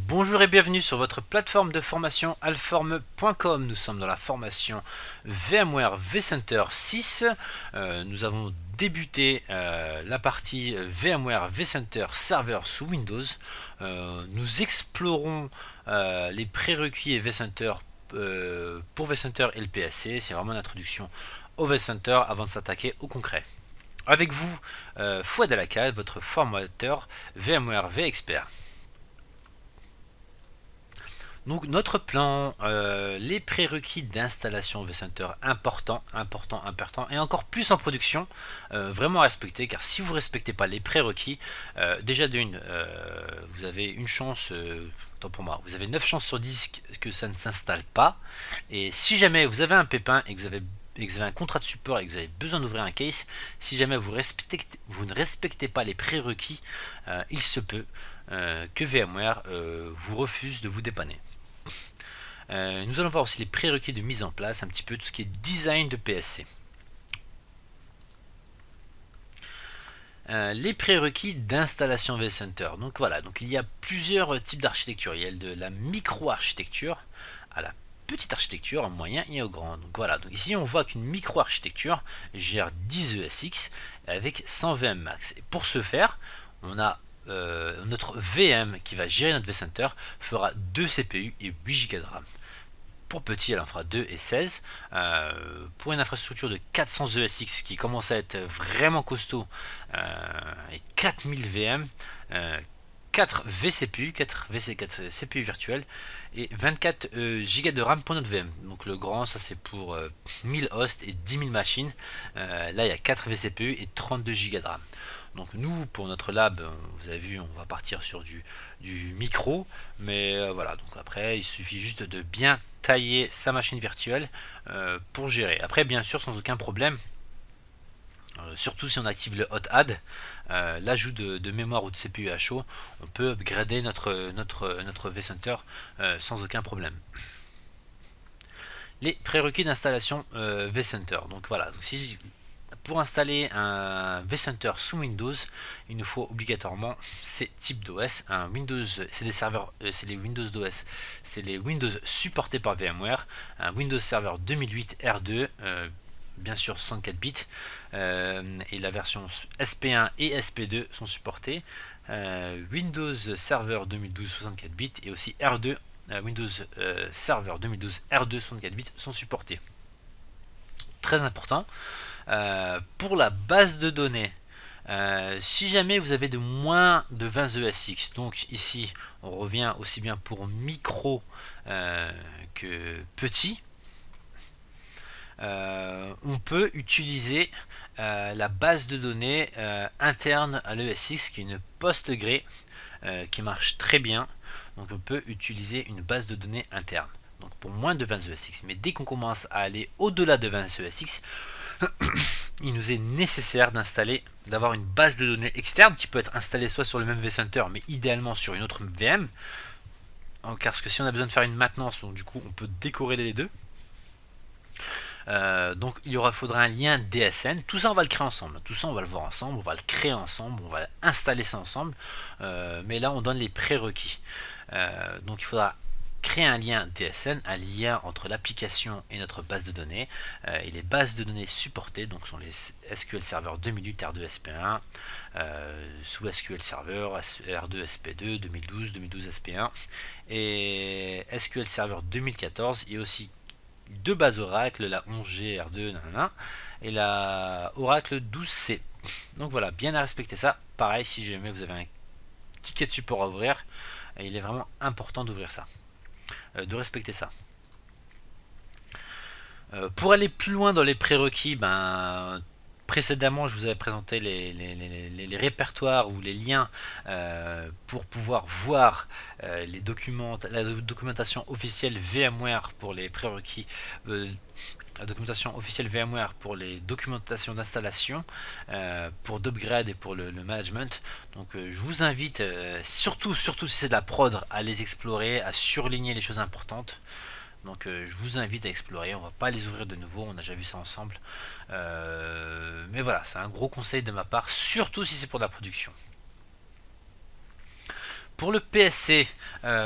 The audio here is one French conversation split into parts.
Bonjour et bienvenue sur votre plateforme de formation alform.com. Nous sommes dans la formation VMware vCenter 6. Nous avons débuté la partie VMware vCenter Server sous Windows. Nous explorons les prérequis et vCenter pour vCenter et le PSC. C'est vraiment une introduction au vCenter avant de s'attaquer au concret. Avec vous, Fouad Alakad, votre formateur VMware vExpert. Donc notre plan, les prérequis d'installation vCenter important, et encore plus en production, vraiment respecter, car si vous ne respectez pas les prérequis, déjà d'une, vous avez une chance, tant pour moi, vous avez 9 chances sur 10 que ça ne s'installe pas, et si jamais vous avez un pépin et que vous avez un contrat de support et que vous avez besoin d'ouvrir un case, si jamais vous ne respectez pas les prérequis, il se peut que VMware vous refuse de vous dépanner. Nous allons voir aussi les prérequis de mise en place, un petit peu tout ce qui est design de PSC. Les prérequis d'installation vCenter. Donc voilà, donc il y a plusieurs types d'architecture. Il y a de la micro-architecture à la petite architecture, au moyen et au grand. Donc voilà, donc ici on voit qu'une micro-architecture gère 10 ESX avec 100 VM max. Et pour ce faire, on a notre VM qui va gérer notre vCenter fera 2 CPU et 8 Go de RAM. Pour petit, elle en fera 2 et 16. Pour une infrastructure de 400 ESX qui commence à être vraiment costaud, et 4000 VM, 4 vCPU, 4 CPU virtuels et 24 Go de RAM pour notre VM. Donc le grand, ça c'est pour 1000 hosts et 10 000 machines. Là, il y a 4 vCPU et 32 Go de RAM. Donc nous, pour notre lab, vous avez vu, on va partir sur du micro, mais voilà, donc après, il suffit juste de bien tailler sa machine virtuelle pour gérer. Après, bien sûr, sans aucun problème, surtout si on active le hot add, l'ajout de mémoire ou de CPU à chaud, on peut upgrader notre vCenter sans aucun problème. Les prérequis d'installation vCenter. Donc voilà, donc pour installer un vCenter sous Windows, il nous faut obligatoirement ces types d'OS. Un Windows, c'est des serveurs, c'est les Windows d'OS, c'est les Windows supportés par VMware. Un Windows Server 2008 R2, bien sûr 64 bits, et la version SP1 et SP2 sont supportés. Windows Server 2012 64 bits et aussi R2, Windows Server 2012 R2 64 bits sont supportés. Très important. Pour la base de données, si jamais vous avez de moins de 20 ESX, donc ici on revient aussi bien pour micro que petit, on peut utiliser la base de données interne à l'ESX qui est une PostgreSQL qui marche très bien. Donc on peut utiliser une base de données interne. Donc pour moins de 20 ESX. Mais dès qu'on commence à aller au-delà de 20 ESX, il nous est nécessaire d'avoir une base de données externe qui peut être installée soit sur le même vCenter, mais idéalement sur une autre VM. Parce que si on a besoin de faire une maintenance, donc du coup on peut décorréler les deux. Donc il faudra un lien DSN. Tout ça on va le créer ensemble. Tout ça on va le voir ensemble, on va le créer ensemble, on va installer ça ensemble. Mais là on donne les prérequis. Donc il faudra créer un lien DSN, un lien entre l'application et notre base de données. Et les bases de données supportées donc sont les SQL Server 2008 R2 SP1, sous SQL Server R2 SP2 2012 SP1 et SQL Server 2014 et aussi deux bases Oracle, la 11G R2 nanana, et la Oracle 12C. Donc voilà, bien à respecter ça. Pareil, si jamais vous avez un ticket de support à ouvrir, il est vraiment important d'ouvrir ça, de respecter ça. Pour aller plus loin dans les prérequis, précédemment je vous avais présenté les répertoires ou les liens pour pouvoir voir la documentation officielle VMware pour les prérequis, la documentation officielle VMware pour les documentations d'installation, pour d'upgrade et pour le management. Donc je vous invite, surtout si c'est de la prod, à les explorer, à surligner les choses importantes. Donc je vous invite à explorer, on va pas les ouvrir de nouveau, on a déjà vu ça ensemble. Mais voilà, c'est un gros conseil de ma part, surtout si c'est pour de la production. Pour le PSC,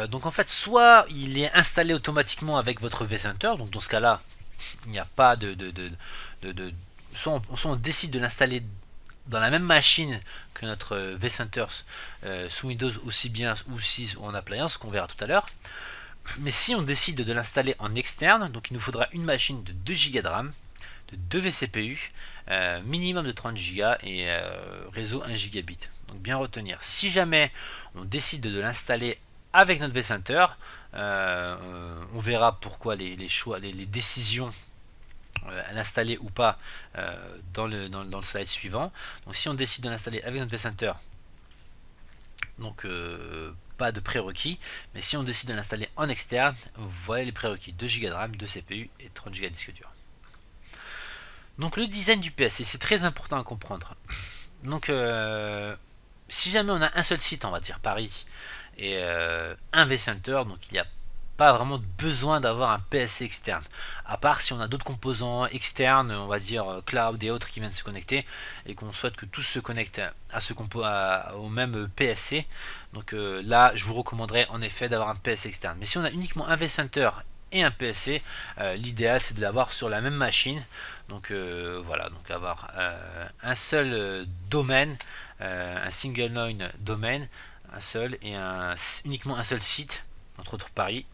donc en fait, soit il est installé automatiquement avec votre vCenter, donc dans ce cas-là, il n'y a pas soit on décide de l'installer dans la même machine que notre vCenter sous Windows aussi bien ou si en appliance, qu'on verra tout à l'heure. Mais si on décide de l'installer en externe, donc il nous faudra une machine de 2 Go de RAM, de 2 vCPU, minimum de 30 Go et réseau 1 gigabit. Donc bien retenir, si jamais on décide de l'installer avec notre vCenter, on verra pourquoi les choix, les décisions à l'installer ou pas dans le slide suivant. Donc si on décide de l'installer avec notre vCenter, donc pas de prérequis, mais si on décide de l'installer en externe, voilà les prérequis: 2 Go de RAM, 2 CPU et 30 Go de disque dur. Donc le design du PSC, c'est très important à comprendre. Donc si jamais on a un seul site, on va dire Paris, et un vCenter, donc il n'y a pas vraiment besoin d'avoir un PSC externe, à part si on a d'autres composants externes, on va dire cloud et autres qui viennent se connecter, et qu'on souhaite que tous se connectent au même PSC. Donc là, je vous recommanderais en effet d'avoir un PSC externe. Mais si on a uniquement un vCenter et un PSC, l'idéal c'est de l'avoir sur la même machine. Donc voilà, donc avoir un seul domaine, un single line domaine, un seul et uniquement un seul site, entre autres Paris,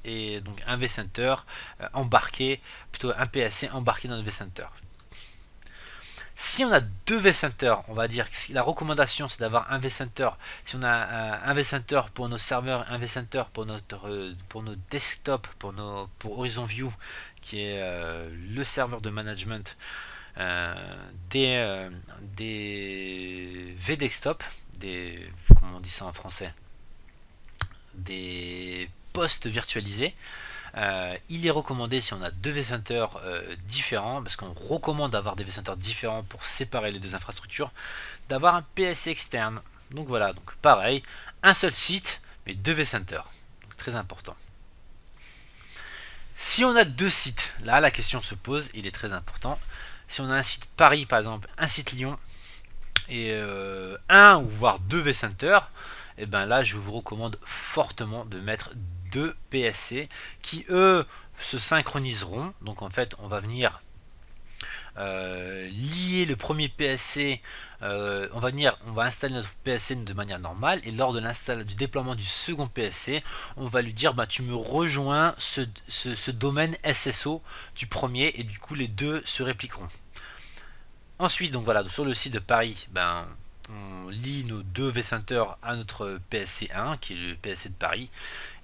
et donc un vCenter embarqué, plutôt un PSC embarqué dans le vCenter. Si on a deux vCenter, on va dire que la recommandation c'est d'avoir un vCenter. Si on a un vCenter pour nos serveurs, un vCenter pour nos desktops, pour Horizon View, qui est le serveur de management des vDesktop, comment on dit ça en français, des postes virtualisés. Il est recommandé, si on a deux vCenter différents, parce qu'on recommande d'avoir des vCenter différents pour séparer les deux infrastructures, d'avoir un PSC externe. Donc voilà, donc pareil, un seul site, mais deux vCenter. Très important. Si on a deux sites, là la question se pose, il est très important. Si on a un site Paris par exemple, un site Lyon, et un ou voire deux vCenter, et ben là je vous recommande fortement de mettre deux PSC qui eux se synchroniseront. Donc en fait on va venir lier le premier PSC, on va installer notre PSC de manière normale, et lors de du déploiement du second PSC, on va lui dire bah, tu me rejoins ce domaine SSO du premier, et du coup les deux se répliqueront. Ensuite, donc voilà, sur le site de Paris, ben, on lie nos deux vCenter à notre PSC1 qui est le PSC de Paris,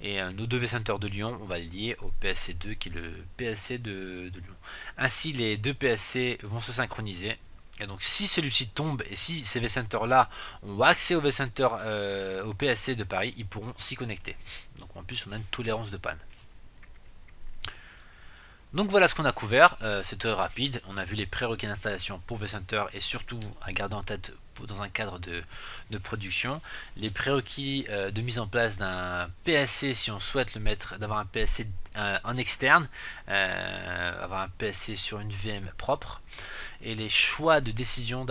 et nos deux vCenter de Lyon, on va les lier au PSC2 qui est le PSC de Lyon. Ainsi, les deux PSC vont se synchroniser. Et donc, si celui-ci tombe et si ces vCenter là ont accès au vCenter, au PSC de Paris, ils pourront s'y connecter. Donc, en plus, on a une tolérance de panne. Donc voilà ce qu'on a couvert, c'est très rapide. On a vu les prérequis d'installation pour vCenter et surtout à garder en tête dans un cadre de production. Les prérequis de mise en place d'un PSC si on souhaite le mettre, d'avoir un PSC en externe, avoir un PSC sur une VM propre. Et les choix de décision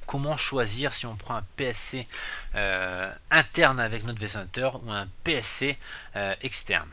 comment choisir si on prend un PSC interne avec notre vCenter ou un PSC externe.